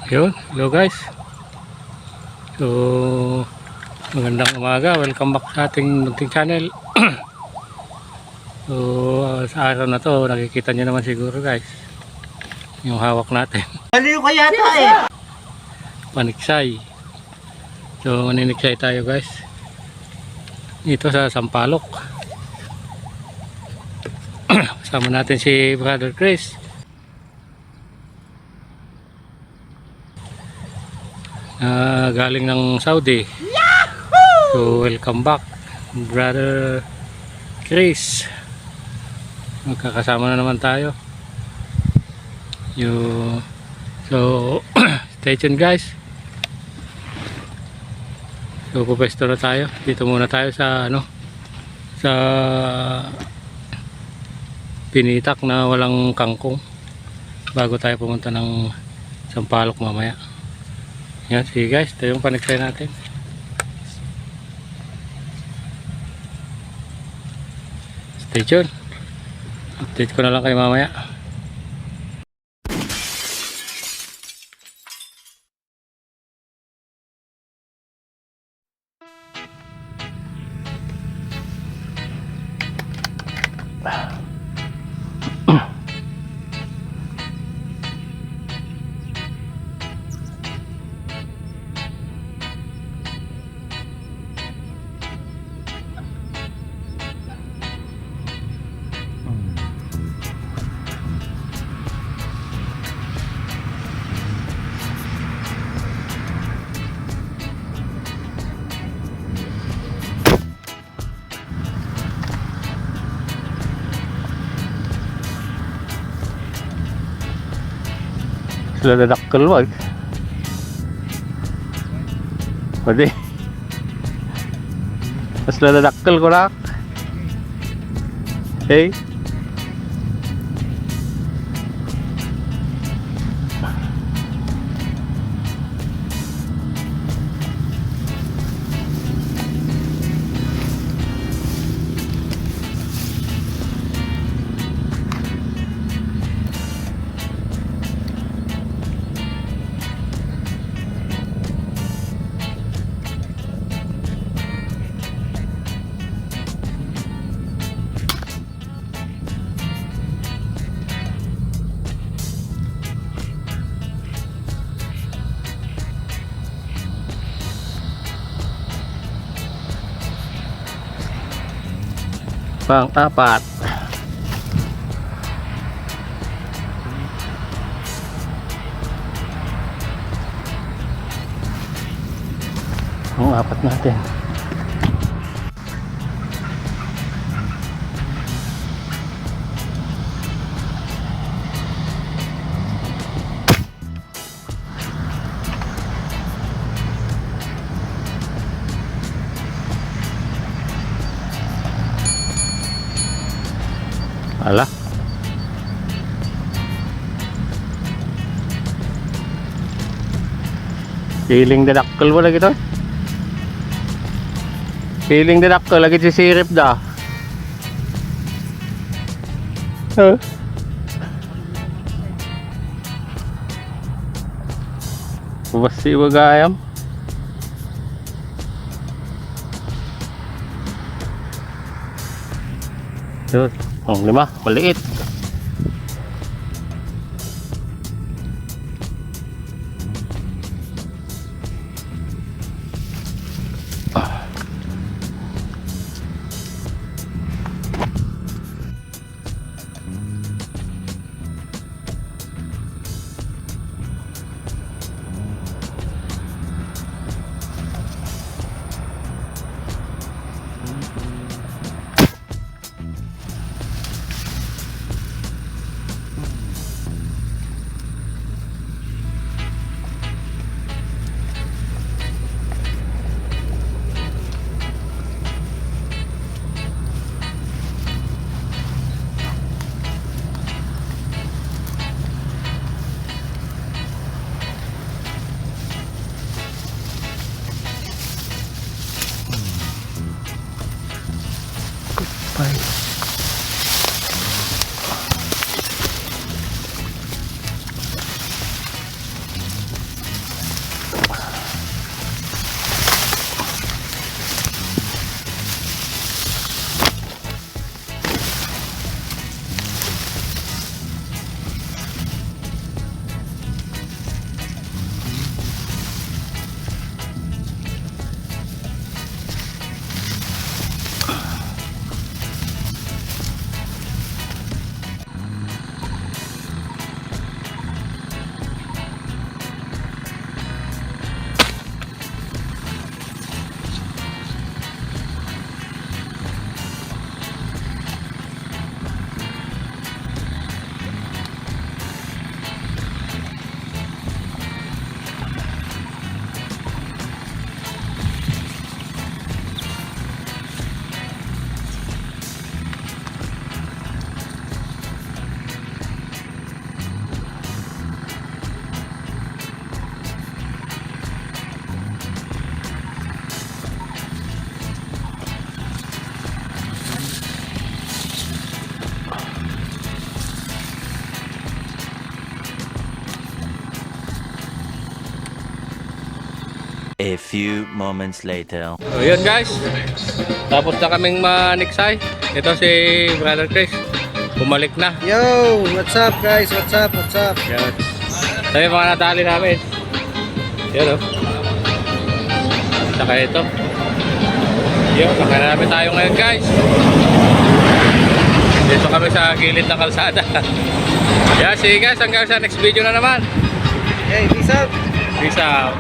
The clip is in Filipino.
Ayun, hello guys. So, magandang umaga. Welcome back sa ating munting channel. So, sa araw na to, nakikita nyo naman siguro guys, yung hawak natin. Baliw ka yata eh. Paniksay. So, maniniksay tayo guys. Dito sa Sampaloc. Kasama natin si Brother Chris. Galing ng Saudi. So welcome back Brother Chris. Magkakasama na naman tayo. So stay tuned guys. So pupesto na tayo. Dito muna tayo sa sa Pinitak na walang kangkong bago tayo pumunta ng Sampaloc mamaya. Yan, sige guys, ito yung paniksay natin. Stay tuned. Update ko na lang kayo mamaya. Sila dadakkel wag. Pwede. Sila dadakkel ko na. Hey. Pang-apat. Ang apat natin. Ala. Piling dadakkel mo lagi to. Piling dadakkel lagi si sirip dah. Masih bagayam. Tuh. Oh, 5, maliit. A few moments later. So yun guys, tapos na kaming maniksay. Ito si Brother Chris, bumalik na. Yo, what's up guys? What's up? What's up? Yan. Ito yung mga natali namin. Yan o. Saka ito. Yun, nakarami tayo ngayon guys. Dito kami sa gilid ng kalsada. Yan, sige guys, hanggang sa next video na naman. Hey, peace out. Peace out.